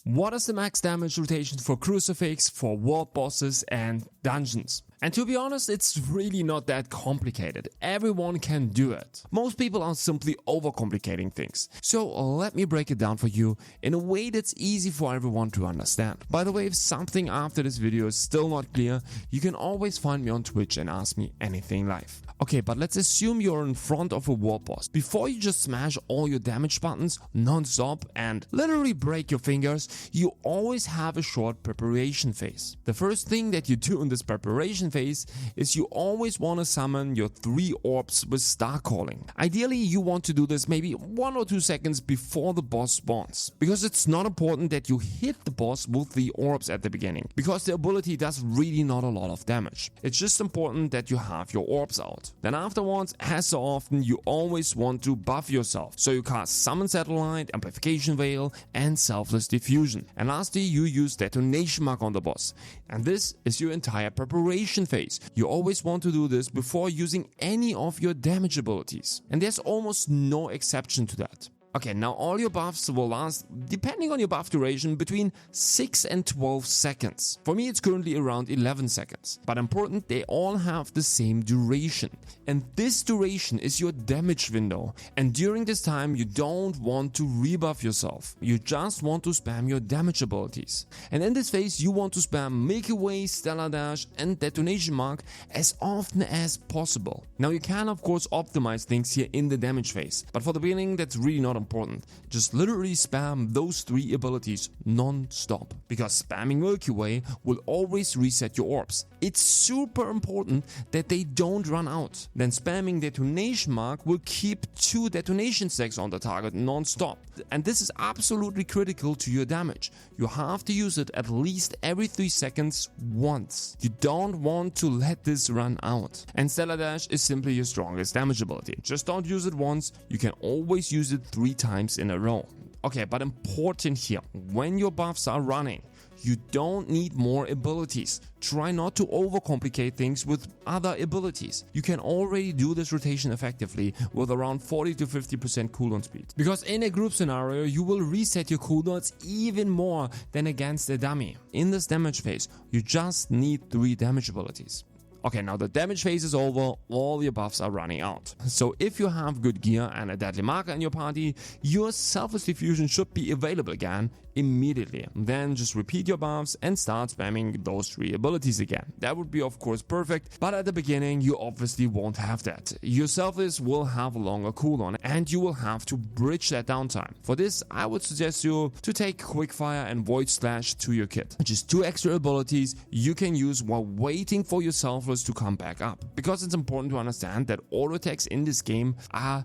What is the max damage rotation for Crucifix, for world bosses and dungeons? And to be honest, it's really not that complicated. Everyone can do it. Most people are simply overcomplicating things. So let me break it down for you in a way that's easy for everyone to understand. By the way, if something after this video is still not clear, you can always find me on Twitch and ask me anything live. Okay, but let's assume you're in front of a world boss. Before you just smash all your damage buttons non-stop and literally break your fingers, you always have a short preparation phase. The first thing that you do in this preparation phase is you always want to summon your 3 orbs with star calling. Ideally, you want to do this maybe 1 or 2 seconds before the boss spawns, because it's not important that you hit the boss with the orbs at the beginning, because the ability does really not a lot of damage. It's just important that you have your orbs out. Then afterwards, as so often, you always want to buff yourself, so you cast Summon Satellite, Amplification Veil and Selfless Diffusion. And lastly, you use Detonation Mark on the boss. And this is your entire preparation phase. You always want to do this before using any of your damage abilities. And there's almost no exception to that. Okay, now all your buffs will last, depending on your buff duration, between 6 and 12 seconds. For me, it's currently around 11 seconds. But important, they all have the same duration. And this duration is your damage window. And during this time, you don't want to rebuff yourself. You just want to spam your damage abilities. And in this phase, you want to spam Milky Way, Stellar Dash and Detonation Mark as often as possible. Now, you can, of course, optimize things here in the damage phase. But for the beginning, that's really not important. Just literally spam those 3 abilities non-stop, because spamming Milky Way will always reset your orbs. It's super important that they don't run out. Then spamming Detonation Mark will keep 2 detonation stacks on the target non-stop. And this is absolutely critical to your damage. You have to use it at least every 3 seconds once. You don't want to let this run out. And Stellar Dash is simply your strongest damage ability. Just don't use it once, you can always use it 3 times in a row. Okay, but important here, when your buffs are running, you don't need more abilities. Try not to overcomplicate things with other abilities. You can already do this rotation effectively with around 40 to 50% cooldown speed. Because in a group scenario, you will reset your cooldowns even more than against a dummy. In this damage phase, you just need 3 damage abilities. Okay, now the damage phase is over, all your buffs are running out. So if you have good gear and a deadly marker in your party, your Selfless Diffusion should be available again immediately. Then just repeat your buffs and start spamming those 3 abilities again. That would be of course perfect, but at the beginning you obviously won't have that. Your Selfless will have a longer cooldown and you will have to bridge that downtime. For this, I would suggest you to take Quickfire and Void Slash to your kit, which is 2 extra abilities you can use while waiting for your Selfless to come back up. Because it's important to understand that auto attacks in this game are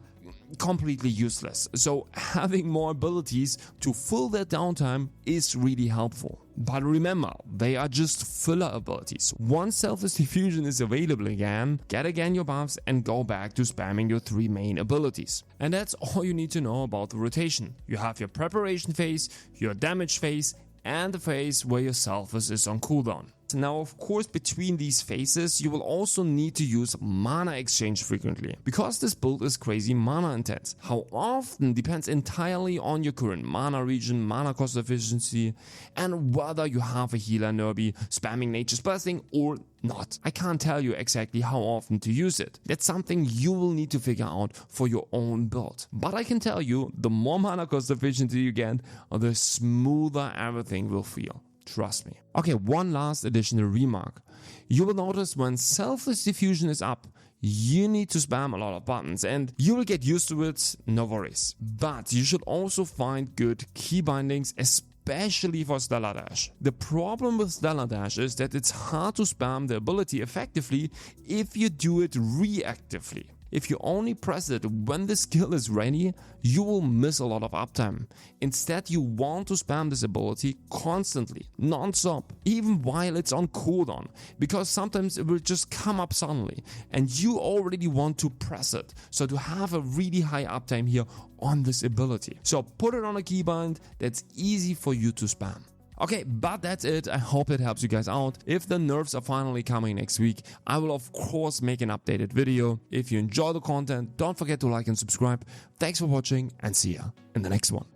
completely useless. So having more abilities to fill that downtime is really helpful. But remember, they are just filler abilities. Once Selfless Diffusion is available again, get again your buffs and go back to spamming your 3 main abilities. And that's all you need to know about the rotation. You have your preparation phase, your damage phase, and the phase where your Selfless is on cooldown. Now, of course, between these phases, you will also need to use mana exchange frequently, because this build is crazy mana intense. How often depends entirely on your current mana region, mana cost efficiency, and whether you have a healer nearby spamming Nature's Blessing or not. I can't tell you exactly how often to use it. That's something you will need to figure out for your own build. But I can tell you, the more mana cost efficiency you get, the smoother everything will feel. Trust me. Okay, one last additional remark. You will notice when Selfless Diffusion is up, you need to spam a lot of buttons and you will get used to it, no worries. But you should also find good key bindings, especially for Stellar Dash. The problem with Stellar Dash is that it's hard to spam the ability effectively if you do it reactively. If you only press it when the skill is ready, you will miss a lot of uptime. Instead, you want to spam this ability constantly, non-stop, even while it's on cooldown, because sometimes it will just come up suddenly and you already want to press it. So to have a really high uptime here on this ability. So put it on a keybind that's easy for you to spam. Okay, but that's it. I hope it helps you guys out. If the nerfs are finally coming next week, I will of course make an updated video. If you enjoy the content, don't forget to like and subscribe. Thanks for watching and see ya in the next one.